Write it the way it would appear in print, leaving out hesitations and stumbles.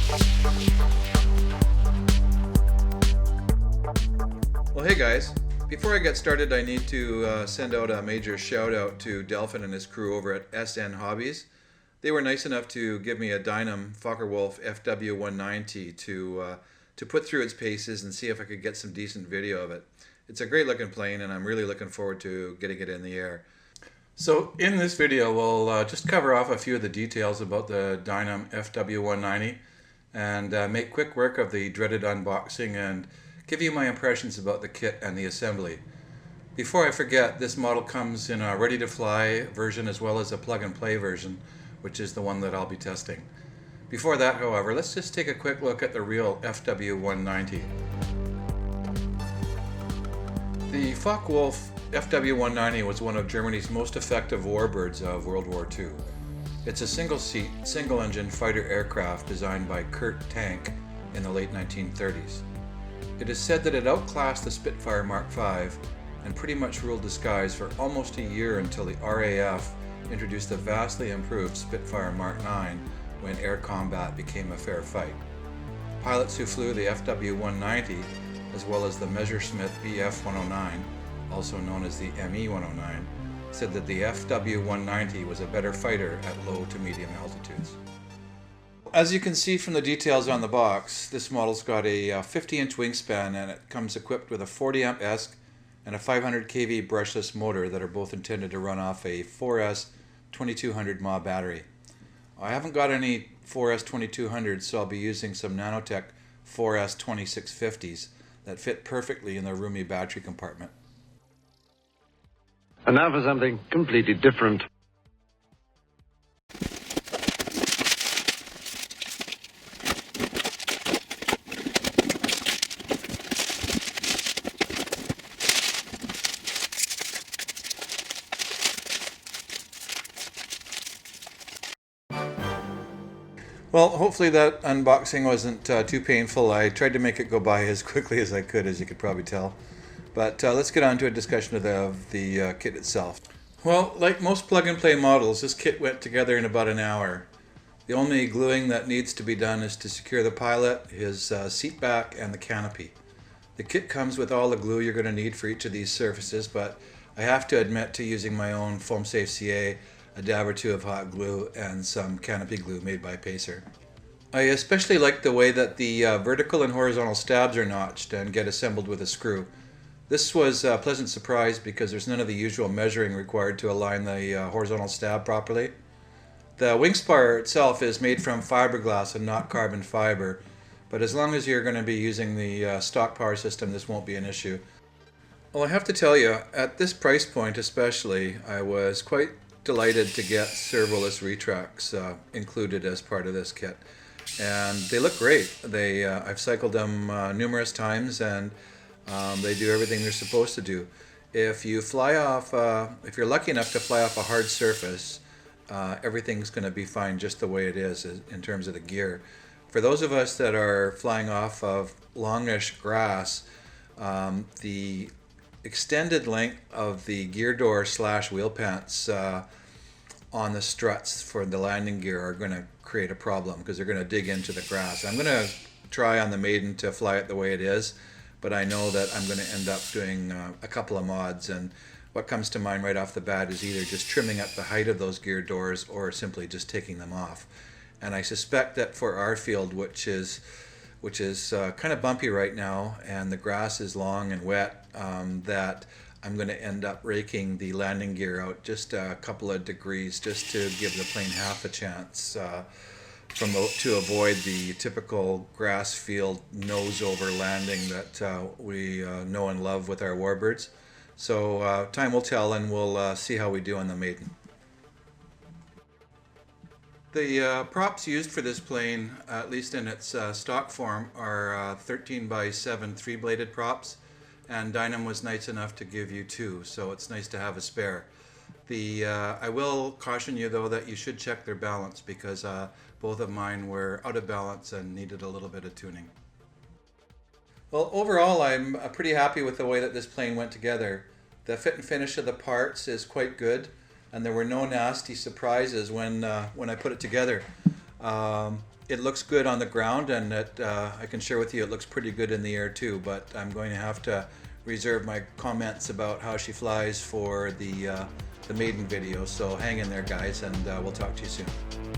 Well, hey guys, before I get started I need to send out a major shout out to Delfin and his crew over at SN Hobbies. They were nice enough to give me a Dynam Focke-Wulf FW190 to put through its paces and see if I could get some decent video of it. It's a great looking plane and I'm really looking forward to getting it in the air. So in this video we'll just cover off a few of the details about the Dynam FW190 and make quick work of the dreaded unboxing and give you my impressions about the kit and the assembly. Before I forget, this model comes in a ready-to-fly version as well as a plug-and-play version, which is the one that I'll be testing. Before that, however, let's just take a quick look at the real FW190. The Focke-Wulf FW190 was one of Germany's most effective warbirds of World War II. It's a single-seat, single-engine fighter aircraft designed by Kurt Tank in the late 1930s. It is said that it outclassed the Spitfire Mark V and pretty much ruled the skies for almost a year until the RAF introduced the vastly improved Spitfire Mark IX when air combat became a fair fight. Pilots who flew the FW190 as well as the Messerschmitt Bf109, also known as the Me109, said that the FW190 was a better fighter at low to medium altitudes. As you can see from the details on the box, this model's got a 50-inch wingspan and it comes equipped with a 40-amp ESC and a 500 kV brushless motor that are both intended to run off a 4S 2200 mAh battery. I haven't got any 4S 2200s, so I'll be using some Nanotech 4S 2650s that fit perfectly in the roomy battery compartment. And now for something completely different. Well, hopefully that unboxing wasn't too painful. I tried to make it go by as quickly as I could, as you could probably tell. But let's get on to a discussion of the kit itself. Well, like most plug-and-play models, this kit went together in about an hour. The only gluing that needs to be done is to secure the pilot, his seat back, and the canopy. The kit comes with all the glue you're going to need for each of these surfaces, but I have to admit to using my own Foam Safe CA, a dab or two of hot glue, and some canopy glue made by Pacer. I especially like the way that the vertical and horizontal stabs are notched and get assembled with a screw. This was a pleasant surprise because there's none of the usual measuring required to align the horizontal stab properly. The wing spar itself is made from fiberglass and not carbon fiber, but as long as you're going to be using the stock power system, this won't be an issue. Well, I have to tell you, at this price point especially, I was quite delighted to get servoless retracts included as part of this kit, and they look great. I've cycled them numerous times, and they do everything they're supposed to do. If you fly off, if you're lucky enough to fly off a hard surface, everything's going to be fine just the way it is in terms of the gear. For those of us that are flying off of longish grass, the extended length of the gear door / wheel pants on the struts for the landing gear are going to create a problem because they're going to dig into the grass. I'm going to try on the Maiden to fly it the way it is, but I know that I'm going to end up doing a couple of mods, and what comes to mind right off the bat is either just trimming up the height of those gear doors or simply just taking them off. And I suspect that for our field, which is kind of bumpy right now, and the grass is long and wet, that I'm going to end up raking the landing gear out just a couple of degrees just to give the plane half a chance to avoid the typical grass field nose over landing that we know and love with our warbirds. So time will tell, and we'll see how we do on the Maiden. The props used for this plane, at least in its stock form, are 13 by 7 3-bladed props, and Dynam was nice enough to give you 2, so it's nice to have a spare. I will caution you though that you should check their balance because both of mine were out of balance and needed a little bit of tuning. Well, overall I'm pretty happy with the way that this plane went together. The fit and finish of the parts is quite good, and there were no nasty surprises when I put it together. it looks good on the ground, and I can share with you it looks pretty good in the air too, but I'm going to have to reserve my comments about how she flies for the Maiden video. So hang in there, guys, and we'll talk to you soon.